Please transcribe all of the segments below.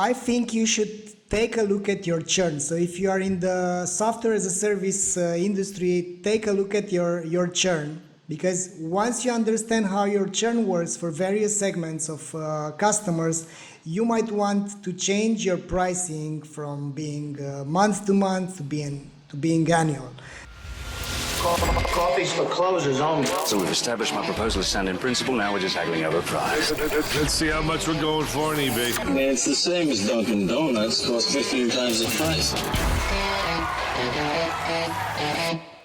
I think you should take a look at your churn. So if you are in the software as a service industry, take a look at your churn, because once you understand how your churn works for various segments of customers, you might want to change your pricing from being month to month to being annual. Coffee's for closers only. So we've established my proposal is sound in principle. Now we're just haggling over price. Let's see how much we're going for on eBay. It's the same as Dunkin' Donuts. Costs 15 times the price.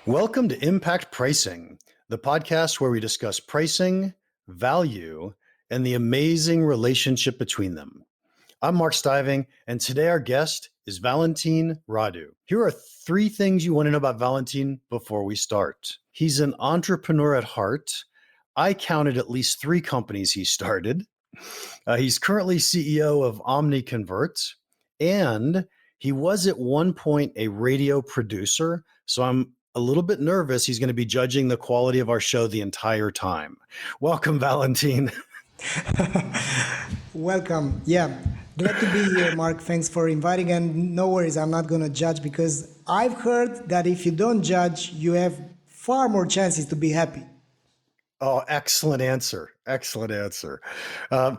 Welcome to Impact Pricing, the podcast where we discuss pricing, value, and the amazing relationship between them. I'm Mark Stiving, and today our guest is Valentin Radu. Here are 3 things you want to know about Valentin before we start. He's an entrepreneur at heart. I counted at least 3 companies he started. He's currently CEO of OmniConvert, and he was at one point a radio producer. So I'm a little bit nervous he's going to be judging the quality of our show the entire time. Welcome, Valentin. Welcome. Yeah. Glad to be here, Mark. Thanks for inviting. And no worries, I'm not going to judge, because I've heard that if you don't judge, you have far more chances to be happy. Oh, excellent answer. Excellent answer.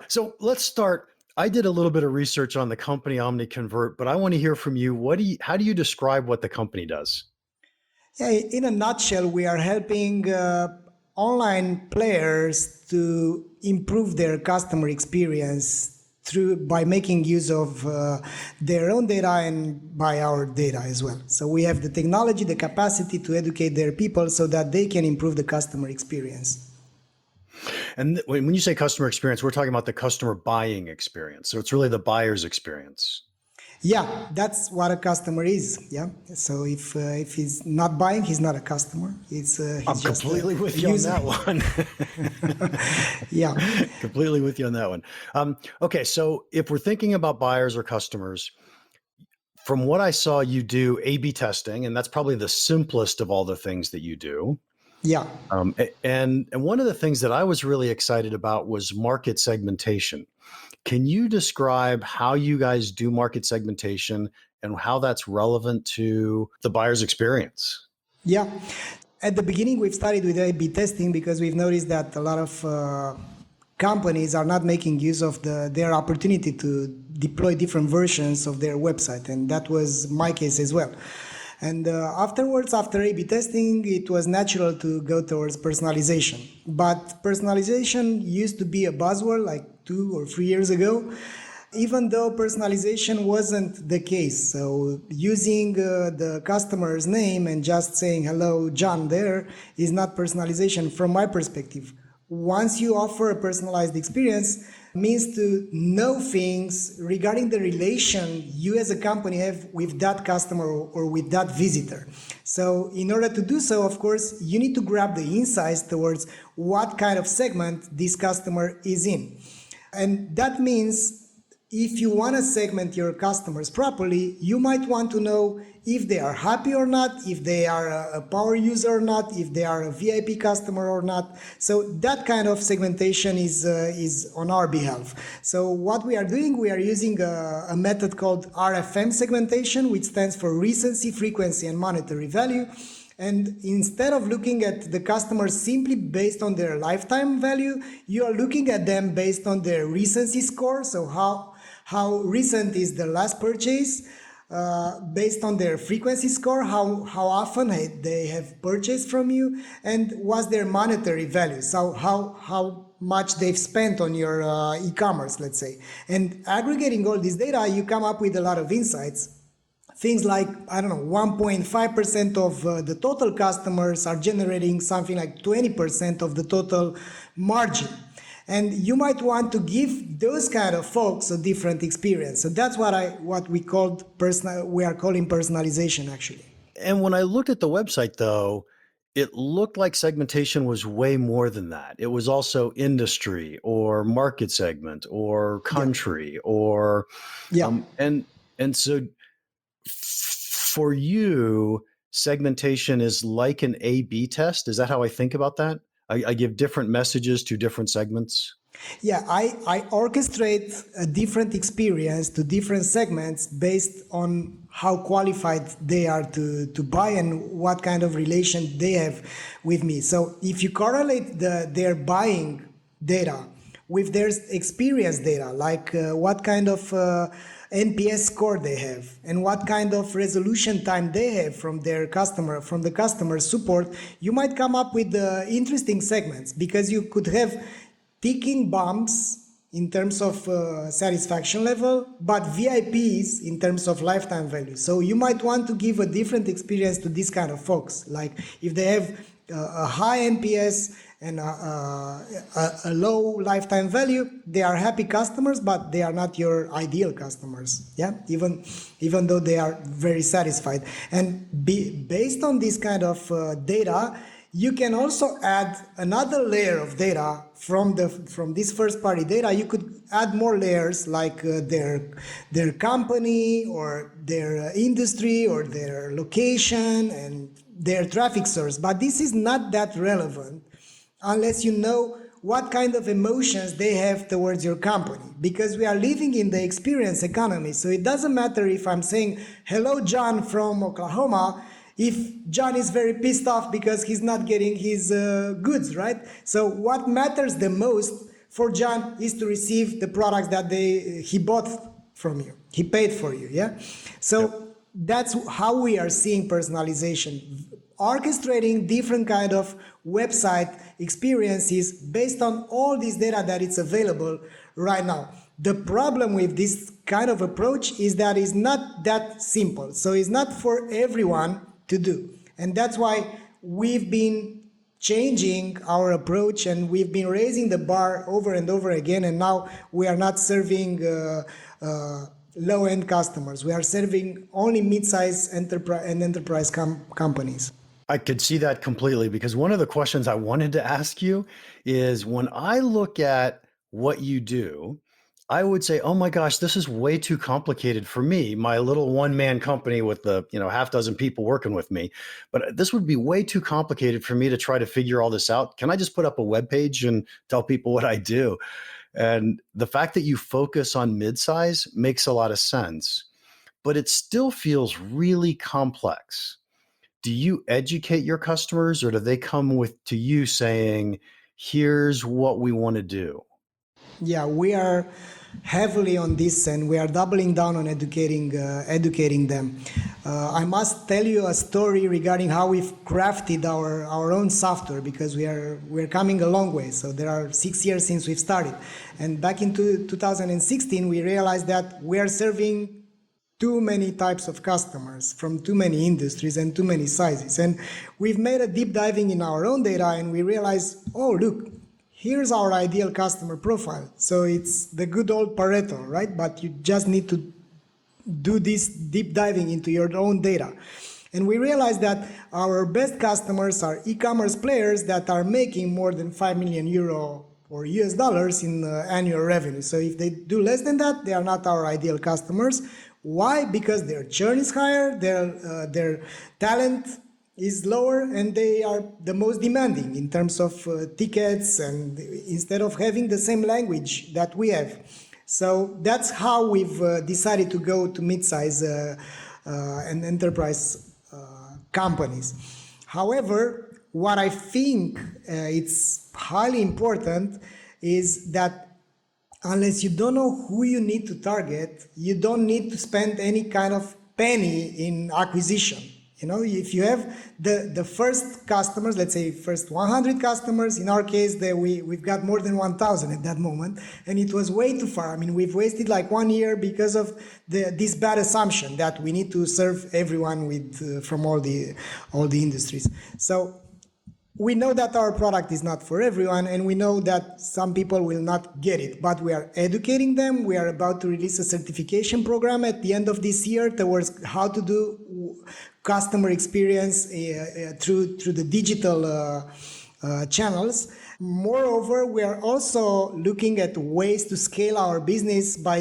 So let's start. I did a little bit of research on the company OmniConvert, but I want to hear from you. How do you describe what the company does? Yeah, in a nutshell, we are helping online players to improve their customer experience by making use of their own data and by our data as well. So we have the technology, the capacity to educate their people so that they can improve the customer experience. And when you say customer experience, we're talking about the customer buying experience. So it's really the buyer's experience. Yeah, that's what a customer is. Yeah. So if he's not buying, he's not a customer. He's I'm just completely with you user. on that one. Yeah. Completely with you on that one. Okay, so if we're thinking about buyers or customers, from what I saw, you do A/B testing, and that's probably the simplest of all the things that you do. Yeah. And one of the things that I was really excited about was market segmentation. Can you describe how you guys do market segmentation and how that's relevant to the buyer's experience? Yeah. At the beginning, we've started with A/B testing because we've noticed that a lot of companies are not making use of their opportunity to deploy different versions of their website. And that was my case as well. And afterwards, after A/B testing, it was natural to go towards personalization. But personalization used to be a buzzword like 2 or 3 years ago, even though personalization wasn't the case. So using the customer's name and just saying, hello, John, there is not personalization from my perspective. Once you offer a personalized experience, means to know things regarding the relation you as a company have with that customer or with that visitor. So in order to do so, of course, you need to grab the insights towards what kind of segment this customer is in. And that means if you want to segment your customers properly, you might want to know if they are happy or not, if they are a power user or not, if they are a VIP customer or not. So that kind of segmentation is on our behalf. So what we are doing, we are using a method called RFM segmentation, which stands for recency, frequency, and monetary value. And instead of looking at the customers simply based on their lifetime value, you are looking at them based on their recency score. So how recent is the last purchase, based on their frequency score, how often they have purchased from you, and what's their monetary value, so how much they've spent on your e-commerce, let's say. And aggregating all this data, you come up with a lot of insights. Things like, 1.5% of the total customers are generating something like 20% of the total margin. And you might want to give those kind of folks a different experience. So that's what we are calling personalization, actually. And when I looked at the website, though, it looked like segmentation was way more than that. It was also industry or market segment or country or and so for you, segmentation is like an A/B test. Is that how I think about that? I give different messages to different segments. Yeah, I orchestrate a different experience to different segments based on how qualified they are to buy and what kind of relation they have with me. So if you correlate their buying data with their experience data, like what kind of NPS score they have and what kind of resolution time they have from the customer support, you might come up with interesting segments, because you could have ticking bombs in terms of satisfaction level, but VIPs in terms of lifetime value. So you might want to give a different experience to this kind of folks. Like if they have a high NPS and a low lifetime value, they are happy customers, but they are not your ideal customers. Yeah, even though they are very satisfied. And based on this kind of data, you can also add another layer of data from this first party data. You could add more layers, like their company or their industry or their location and their traffic source. But this is not that relevant unless you know what kind of emotions they have towards your company, because we are living in the experience economy. So it doesn't matter if I'm saying, hello, John from Oklahoma, if John is very pissed off because he's not getting his goods, right? So what matters the most for John is to receive the products that he bought from you, he paid for you, yeah? So that's how we are seeing personalization, orchestrating different kind of website experiences based on all this data that it's available right now. The problem with this kind of approach is that it's not that simple. So it's not for everyone to do. And that's why we've been changing our approach and we've been raising the bar over and over again. And now we are not serving low-end customers. We are serving only mid-size enterprise companies. I could see that completely, because one of the questions I wanted to ask you is, when I look at what you do, I would say, oh my gosh, this is way too complicated for me, my little one-man company with the half dozen people working with me. But this would be way too complicated for me to try to figure all this out. Can I just put up a web page and tell people what I do? And the fact that you focus on mid-size makes a lot of sense, but it still feels really complex. Do you educate your customers, or do they come to you saying, here's what we want to do? Yeah, we are heavily on this, and we are doubling down on educating them. I must tell you a story regarding how we've crafted our own software, because we're coming a long way. So there are 6 years since we've started, and back in 2016 we realized that we are serving too many types of customers from too many industries and too many sizes. And we've made a deep diving in our own data, and we realized, oh, look, here's our ideal customer profile. So it's the good old Pareto, right? But you just need to do this deep diving into your own data. And we realized that our best customers are e-commerce players that are making more than 5 million euro or US dollars in annual revenue. So if they do less than that, they are not our ideal customers. Why? Because their churn is higher, their talent is lower, and they are the most demanding in terms of tickets, and instead of having the same language that we have. So that's how we've decided to go to mid-size and enterprise companies. However, what I think it's highly important is that unless you don't know who you need to target, you don't need to spend any kind of penny in acquisition. If you have the first customers, let's say first 100 customers, in our case, we've got more than 1,000 at that moment, and it was way too far. I mean, we've wasted like 1 year because of this bad assumption that we need to serve everyone from all the industries. So we know that our product is not for everyone, and we know that some people will not get it, but we are educating them. We are about to release a certification program at the end of this year towards how to do customer experience through the digital channels. Moreover, we are also looking at ways to scale our business by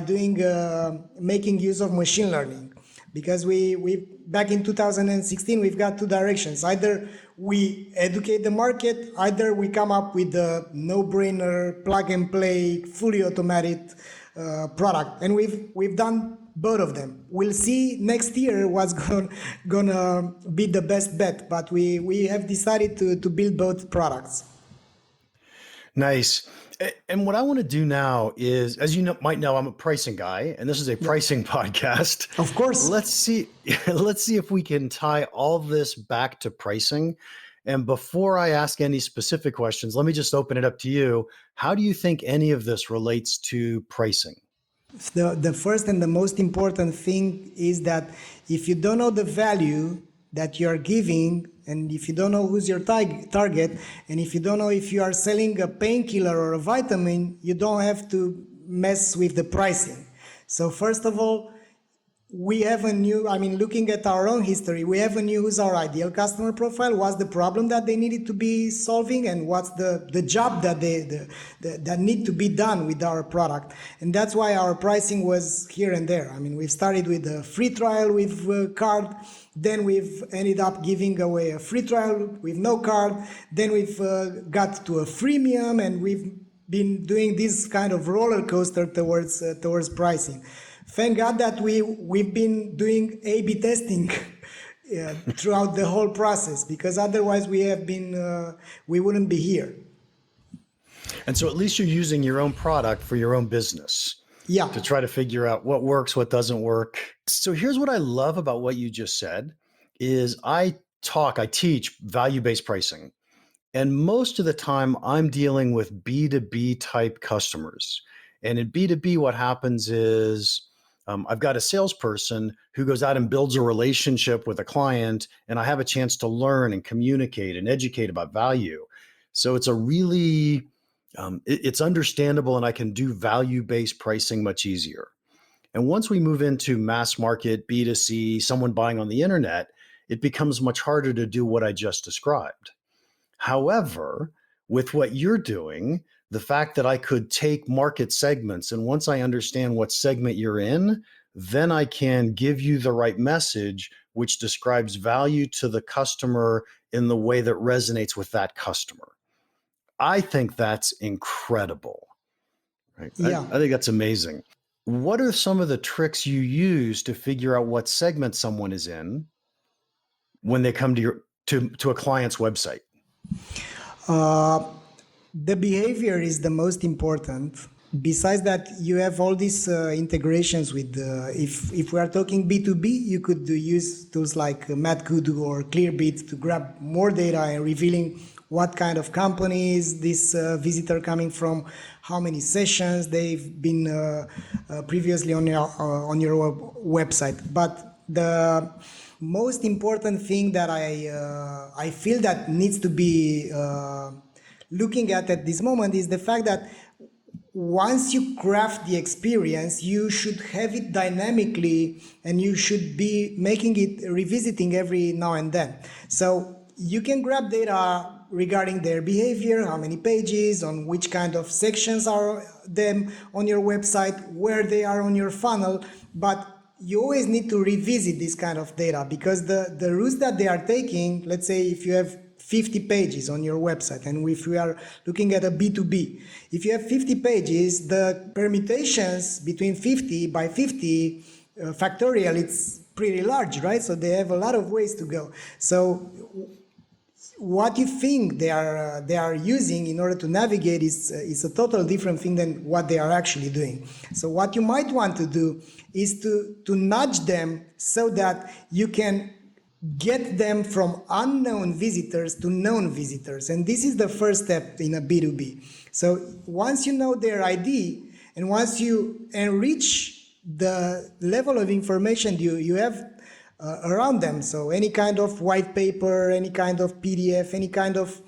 making use of machine learning. Because we back in 2016, we've got two directions. Either we educate the market, either we come up with a no-brainer, plug-and-play, fully automated product. And we've done both of them. We'll see next year what's gonna be the best bet, but we have decided to build both products. Nice. And what I want to do now is, as you might know, I'm a pricing guy, and this is a pricing podcast. Of course. Let's see if we can tie all this back to pricing. And before I ask any specific questions, let me just open it up to you. How do you think any of this relates to pricing? The first and the most important thing is that if you don't know the value that you are giving, and if you don't know who's your target, and if you don't know if you are selling a painkiller or a vitamin, you don't have to mess with the pricing. So first of all, we have looking at our own history, we have a new who's our ideal customer profile, what's the problem that they needed to be solving, and what's the job that that need to be done with our product. And that's why our pricing was here and there. I mean, we've started with a free trial with card, then we've ended up giving away a free trial with no card, then we've got to a freemium, and we've been doing this kind of roller coaster towards pricing. Thank God that we've been doing A/B testing throughout the whole process, because otherwise we wouldn't be here. And so at least you're using your own product for your own business. Yeah. To try to figure out what works, what doesn't work. So here's what I love about what you just said is I teach value-based pricing. And most of the time I'm dealing with B2B type customers. And in B2B, what happens is I've got a salesperson who goes out and builds a relationship with a client, and I have a chance to learn and communicate and educate about value. So it's a really, it's understandable, and I can do value-based pricing much easier. And once we move into mass market, B2C, someone buying on the internet, it becomes much harder to do what I just described. However, with what you're doing, the fact that I could take market segments, and once I understand what segment you're in, then I can give you the right message, which describes value to the customer in the way that resonates with that customer. I think that's incredible. Right? Yeah. I think that's amazing. What are some of the tricks you use to figure out what segment someone is in when they come to a client's website? The behavior is the most important. Besides that, you have all these integrations with, if we are talking B2B, you could use tools like MadKudu or Clearbit to grab more data and revealing what kind of company is this visitor coming from, how many sessions they've been previously on your website. But the most important thing that I feel that needs to be looking at this moment is the fact that once you craft the experience, you should have it dynamically, and you should be making it revisiting every now and then. So you can grab data regarding their behavior, how many pages, on which kind of sections are them on your website, where they are on your funnel, but you always need to revisit this kind of data, because the routes that they are taking, let's say if you have 50 pages on your website, and if we are looking at a B2B, if you have 50 pages, the permutations between 50 by 50 factorial, it's pretty large, right? So they have a lot of ways to go. So what you think they are using in order to navigate is a total different thing than what they are actually doing. So what you might want to do is to nudge them so that you can get them from unknown visitors to known visitors. And this is the first step in a B2B. So once you know their ID, and once you enrich the level of information you have around them, so any kind of white paper, any kind of PDF, any kind of,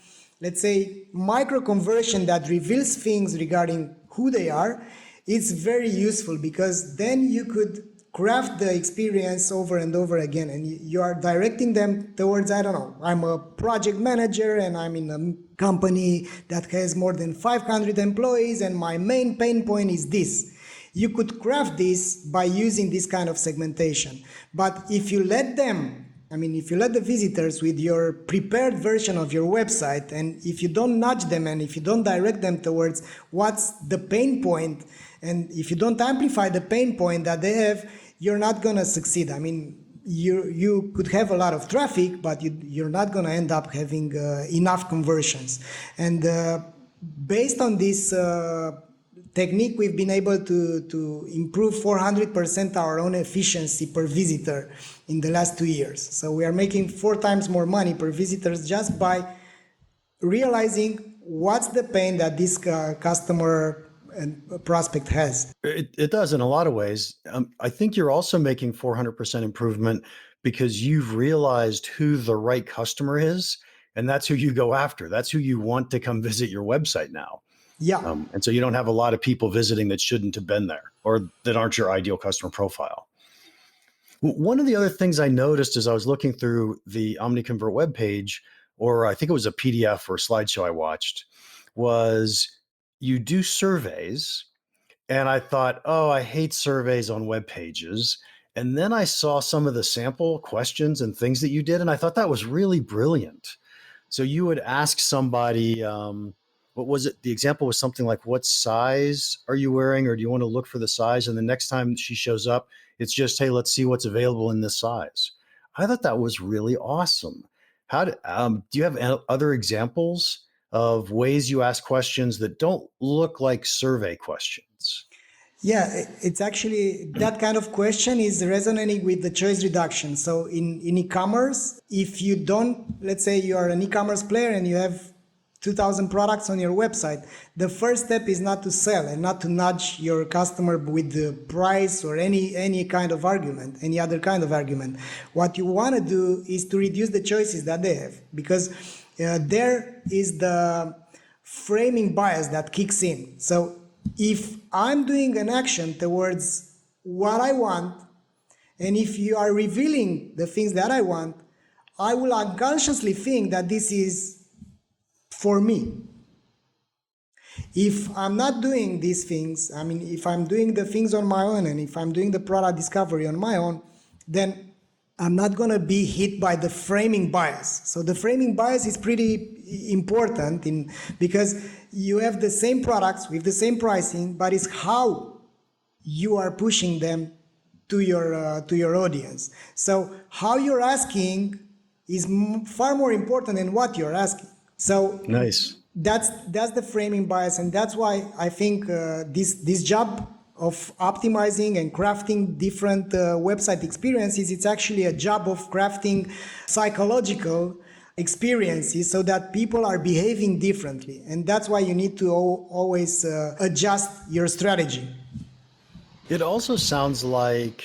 let's say, micro conversion that reveals things regarding who they are, it's very useful, because then you could craft the experience over and over again, and you are directing them towards, I don't know, I'm a project manager and I'm in a company that has more than 500 employees, and my main pain point is this. You could craft this by using this kind of segmentation. But if you let them I mean, if you let the visitors with your prepared version of your website, and if you don't nudge them and if you don't direct them towards what's the pain point, and if you don't amplify the pain point that they have, you're not going to succeed. I mean, you could have a lot of traffic, but you're not going to end up having enough conversions. And based on this technique, we've been able to improve 400% our own efficiency per visitor in the last 2 years. So we are making 4 times more money per visitors just by realizing what's the pain that this customer and prospect has. It does in a lot of ways. I think you're also making 400% improvement because you've realized who the right customer is, and that's who you go after. That's who you want to come visit your website now. Yeah. And so you don't have a lot of people visiting that shouldn't have been there or that aren't your ideal customer profile. One of the other things I noticed as I was looking through the OmniConvert webpage, or I think it was a PDF or a slideshow I watched, was you do surveys. And I thought, oh, I hate surveys on web pages. And then I saw some of the sample questions and things that you did, and I thought that was really brilliant. So you would ask somebody, what was it? The example was something like, what size are you wearing? Or do you want to look for the size? And the next time she shows up, it's just, hey, let's see what's available in this size. I thought that was really awesome. Do you have other examples of ways you ask questions that don't look like survey questions? Yeah, it's actually that kind of question is resonating with the choice reduction. So in e-commerce, if you don't, let's say you are an e-commerce player and you have 2,000 products on your website, the first step is not to sell and not to nudge your customer with the price or any kind of argument, any other kind of argument. What you want to do is to reduce the choices that they have, because there is the framing bias that kicks in. So if I'm doing an action towards what I want, and if you are revealing the things that I want, I will unconsciously think that this is for me. If I'm not doing these things, I mean, if I'm doing the things on my own and if I'm doing the product discovery on my own, then I'm not going to be hit by the framing bias. So the framing bias is pretty important because you have the same products with the same pricing, but it's how you are pushing them to your audience. So how you're asking is far more important than what you're asking. So nice. That's the framing bias, and that's why I think this job of optimizing and crafting different website experiences, it's actually a job of crafting psychological experiences so that people are behaving differently. And that's why you need to always adjust your strategy. It also sounds like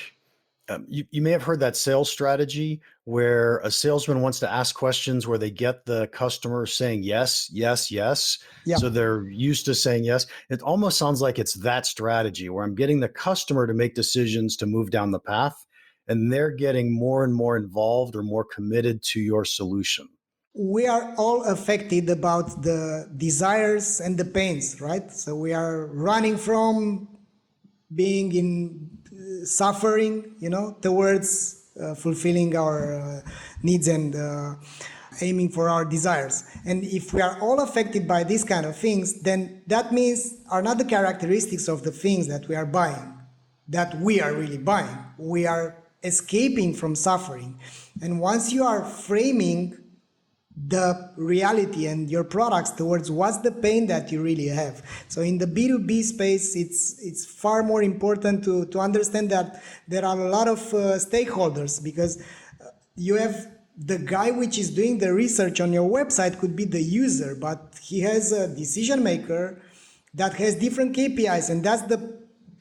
you may have heard that sales strategy where a salesman wants to ask questions where they get the customer saying yes, yes, yes. Yeah. So they're used to saying yes. It almost sounds like it's that strategy where I'm getting the customer to make decisions to move down the path, and they're getting more and more involved or more committed to your solution. We are all affected about the desires and the pains, right? So we are running from being in suffering, towards fulfilling our needs and aiming for our desires. And if we are all affected by these kind of things, then that means are not the characteristics of the things that we are buying, that we are really buying. We are escaping from suffering. And once you are framing the reality and your products towards what's the pain that you really have. So in the B2B space, it's far more important to understand that there are a lot of stakeholders, because you have the guy which is doing the research on your website could be the user, but he has a decision maker that has different KPIs, and that's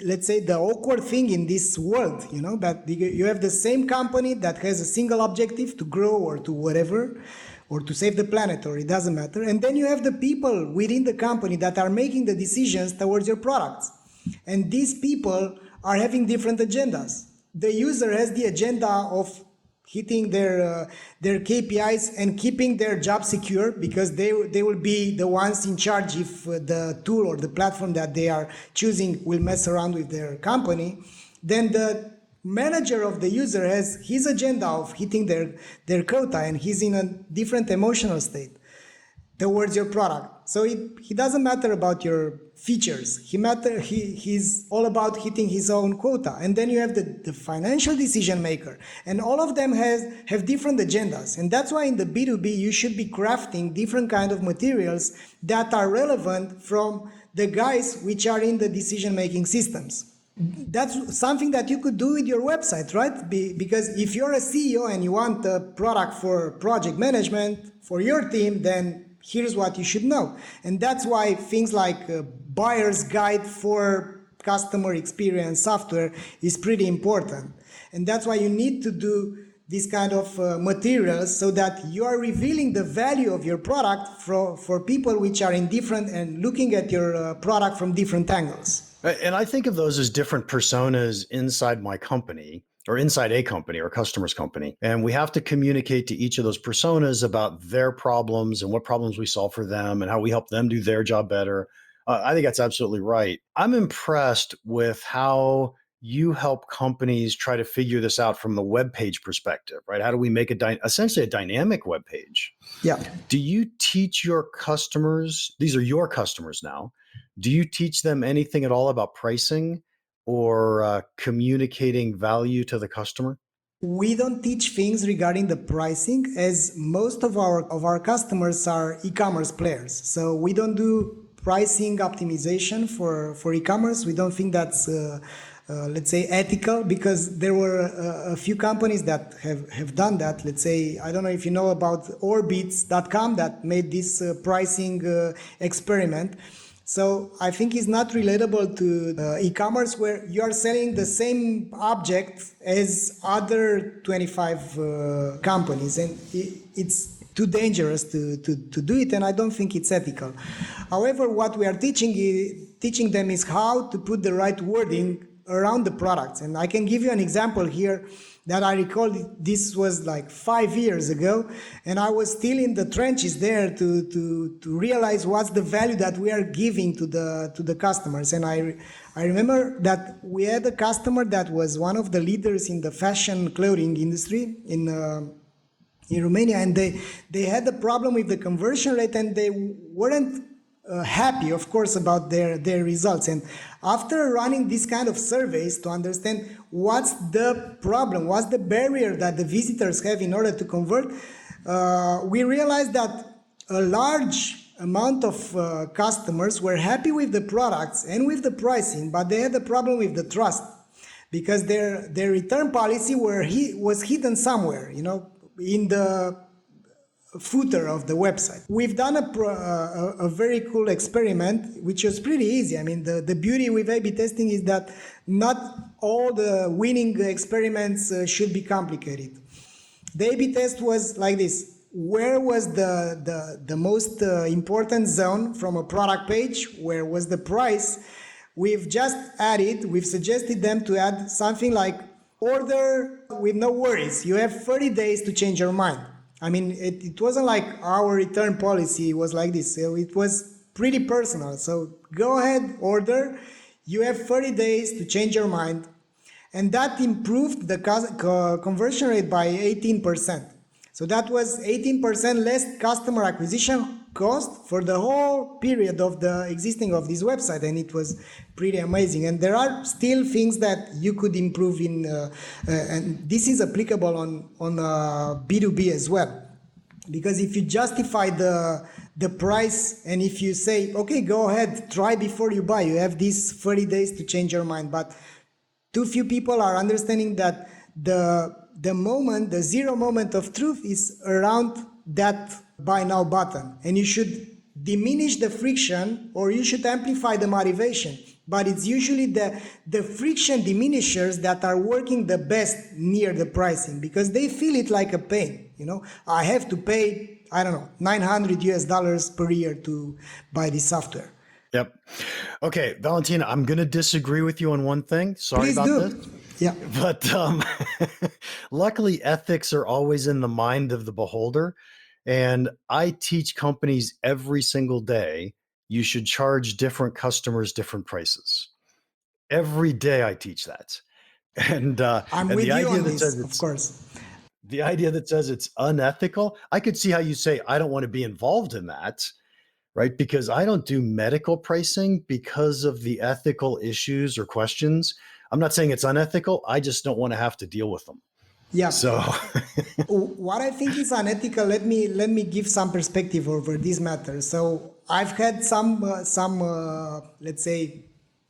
let's say the awkward thing in this world, that you have the same company that has a single objective to grow or to whatever, or to save the planet, or it doesn't matter. And then you have the people within the company that are making the decisions towards your products. And these people are having different agendas. The user has the agenda of hitting their KPIs and keeping their job secure, because they will be the ones in charge if the tool or the platform that they are choosing will mess around with their company. Then the manager of the user has his agenda of hitting their quota, and he's in a different emotional state towards your product. So he doesn't matter about your features. He's all about hitting his own quota. And then you have the financial decision maker, and all of them have different agendas. And that's why in the B2B you should be crafting different kind of materials that are relevant from the guys which are in the decision making systems. That's something that you could do with your website, right? Because if you're a CEO and you want a product for project management for your team, then here's what you should know. And that's why things like buyer's guide for customer experience software is pretty important. And that's why you need to do this kind of materials, so that you are revealing the value of your product for people which are indifferent and looking at your product from different angles. And I think of those as different personas inside my company, or inside a company or a customer's company. And we have to communicate to each of those personas about their problems and what problems we solve for them and how we help them do their job better. I think that's absolutely right. I'm impressed with how you help companies try to figure this out from the web page perspective, right? How do we make essentially a dynamic web page? Yeah. Do you teach your customers, these are your customers now, do you teach them anything at all about pricing or communicating value to the customer? We don't teach things regarding the pricing, as most of our customers are e-commerce players. So we don't do pricing optimization for e-commerce. We don't think that's let's say ethical, because there were a few companies that have done that. Let's say, I don't know if you know about Orbitz.com, that made this pricing experiment. So I think it's not relatable to e-commerce, where you are selling the same object as other 25 companies, and it's too dangerous to do it, and I don't think it's ethical. However, what we are teaching them is how to put the right wording around the products. And I can give you an example here that I recall. This was like 5 years ago, and I was still in the trenches there to realize what's the value that we are giving to the customers. And I remember that we had a customer that was one of the leaders in the fashion clothing industry in Romania, and they had a problem with the conversion rate, and they weren't happy, of course, about their results. And after running this kind of surveys to understand what's the problem, what's the barrier that the visitors have in order to convert, we realized that a large amount of customers were happy with the products and with the pricing, but they had a problem with the trust, because their return policy was hidden somewhere, in the footer of the website. We've done a very cool experiment, which was pretty easy. I mean, the beauty with A/B testing is that not all the winning experiments should be complicated. The A/B test was like this. Where was the most important zone from a product page? Where was the price? We've suggested them to add something like, order with no worries. You have 30 days to change your mind. I mean, it wasn't like our return policy was like this. So it was pretty personal. So go ahead, order. You have 30 days to change your mind. And that improved the conversion rate by 18%. So that was 18% less customer acquisition cost for the whole period of the existing of this website, and it was pretty amazing. And there are still things that you could improve in, and this is applicable on B2B as well. Because if you justify the price, and if you say, okay, go ahead, try before you buy, you have these 30 days to change your mind. But too few people are understanding that the zero moment of truth is around that buy now button, and you should diminish the friction, or you should amplify the motivation. But it's usually the friction diminishers that are working the best near the pricing, because they feel it like a pain. I have to pay, I don't know, $900 per year to buy this software. Yep. Okay, Valentina, I'm going to disagree with you on one thing. Sorry Please about do. this. Yeah. But luckily, ethics are always in the mind of the beholder. And I teach companies every single day, you should charge different customers different prices. Every day I teach that. And I'm and with the you idea on that this, says of course. the idea that says it's unethical, I could see how you say I don't want to be involved in that, right? Because I don't do medical pricing because of the ethical issues or questions. I'm not saying it's unethical. I just don't want to have to deal with them. Yeah. So What I think is unethical, let me give some perspective over this matter. So I've had some let's say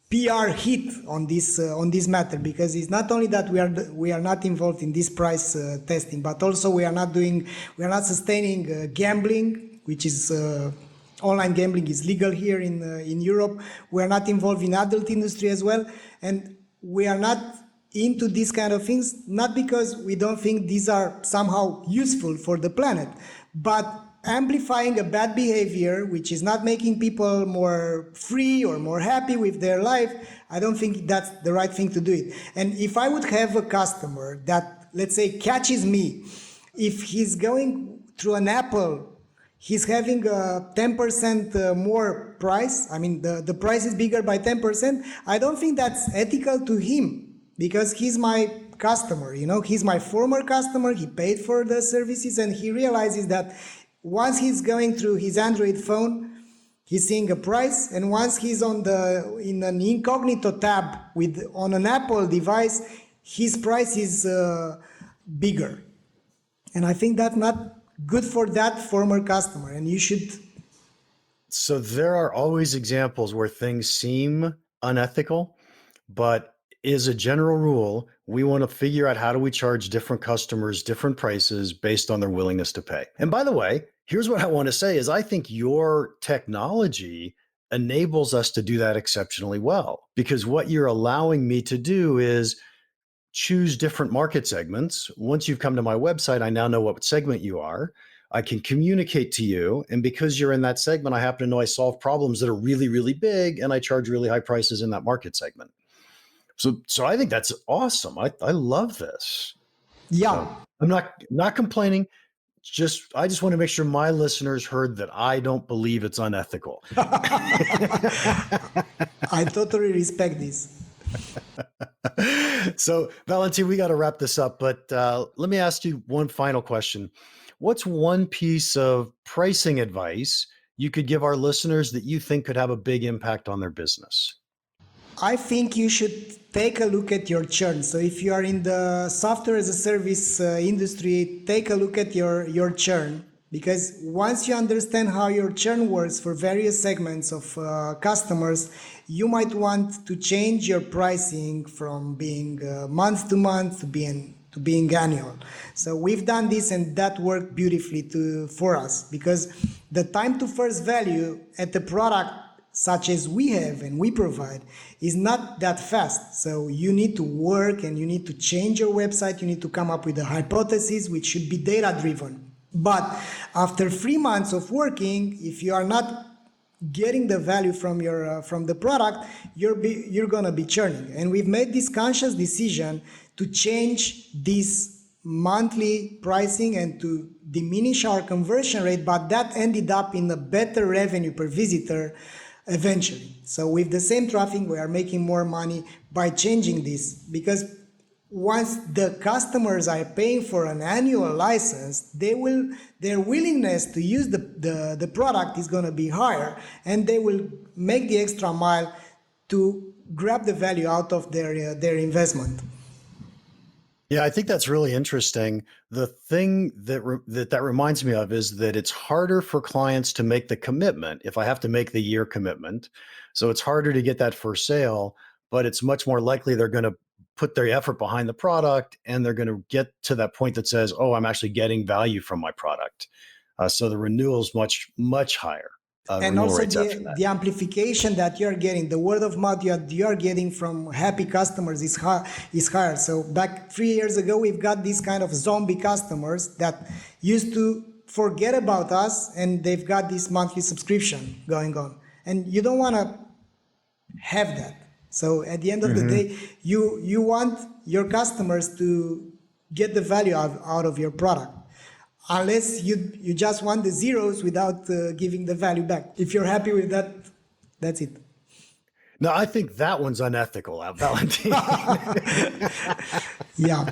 PR hit on this matter, because it's not only that we are not involved in this price testing, but also we are not sustaining gambling, which is online gambling is legal here in Europe. We are not involved in adult industry as well, and we are not into these kind of things, not because we don't think these are somehow useful for the planet, but amplifying a bad behavior which is not making people more free or more happy with their life. I don't think that's the right thing to do it. And if I would have a customer that, let's say, catches me, if he's going through an Apple, he's having a 10% more price, I mean the price is bigger by 10%, I don't think that's ethical to him, because he's my customer, he's my former customer, he paid for the services, and he realizes that once he's going through his Android phone, he's seeing a price, and once he's in an incognito tab on an Apple device, his price is bigger. And I think that's not good for that former customer, and you should. So there are always examples where things seem unethical, but as a general rule, we want to figure out how do we charge different customers different prices based on their willingness to pay. And by the way, here's what I want to say is I think your technology enables us to do that exceptionally well, because what you're allowing me to do is choose different market segments. Once you've come to my website, I now know what segment you are. I can communicate to you. And because you're in that segment, I happen to know I solve problems that are really, really big, and I charge really high prices in that market segment. So I think that's awesome. I love this. Yeah. So I'm not complaining. I just want to make sure my listeners heard that I don't believe it's unethical. I totally respect this. So Valentin, we got to wrap this up, but let me ask you one final question. What's one piece of pricing advice you could give our listeners that you think could have a big impact on their business? I think you should take a look at your churn. So if you are in the software as a service industry, take a look at your churn, because once you understand how your churn works for various segments of customers, you might want to change your pricing from being month to month to being annual. So we've done this, and that worked beautifully for us, because the time to first value at the product such as we have and we provide is not that fast. So you need to work, and you need to change your website. You need to come up with a hypothesis which should be data driven. But after 3 months of working, if you are not getting the value from the product, you're gonna be churning. And we've made this conscious decision to change this monthly pricing and to diminish our conversion rate, but that ended up in a better revenue per visitor eventually. So with the same traffic, we are making more money by changing this, because once the customers are paying for an annual license, their willingness to use the product is going to be higher, and they will make the extra mile to grab the value out of their investment. Yeah, I think that's really interesting. The thing that reminds me of is that it's harder for clients to make the commitment if I have to make the year commitment. So it's harder to get that first sale, but it's much more likely they're going to put their effort behind the product, and they're going to get to that point that says, oh, I'm actually getting value from my product. So the renewal is much, much higher. And also the amplification that you're getting, the word of mouth you're getting from happy customers is higher. So back 3 years ago, we've got these kind of zombie customers that used to forget about us, and they've got this monthly subscription going on. And you don't want to have that. So at the end of the day, you want your customers to get the value out of your product. Unless you just want the zeros without giving the value back. If you're happy with that, that's it. No, I think that one's unethical, Valentin. Yeah.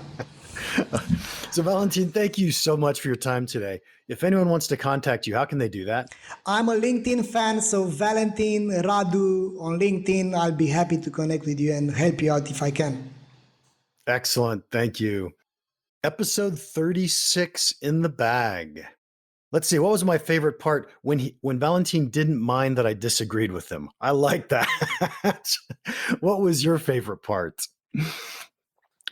So, Valentin, thank you so much for your time today. If anyone wants to contact you, how can they do that? I'm a LinkedIn fan, so Valentin, Radu on LinkedIn. I'll be happy to connect with you and help you out if I can. Excellent. Thank you. Episode 36 in the bag. Let's see. What was my favorite part when Valentin didn't mind that I disagreed with him? I like that. What was your favorite part?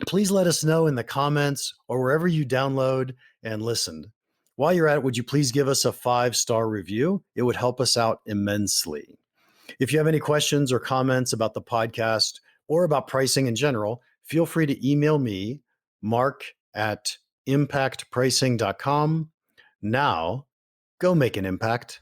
Please let us know in the comments or wherever you download and listened. While you're at it, would you please give us a 5-star review? It would help us out immensely. If you have any questions or comments about the podcast or about pricing in general, feel free to email me, mark@impactpricing.com. Now, go make an impact.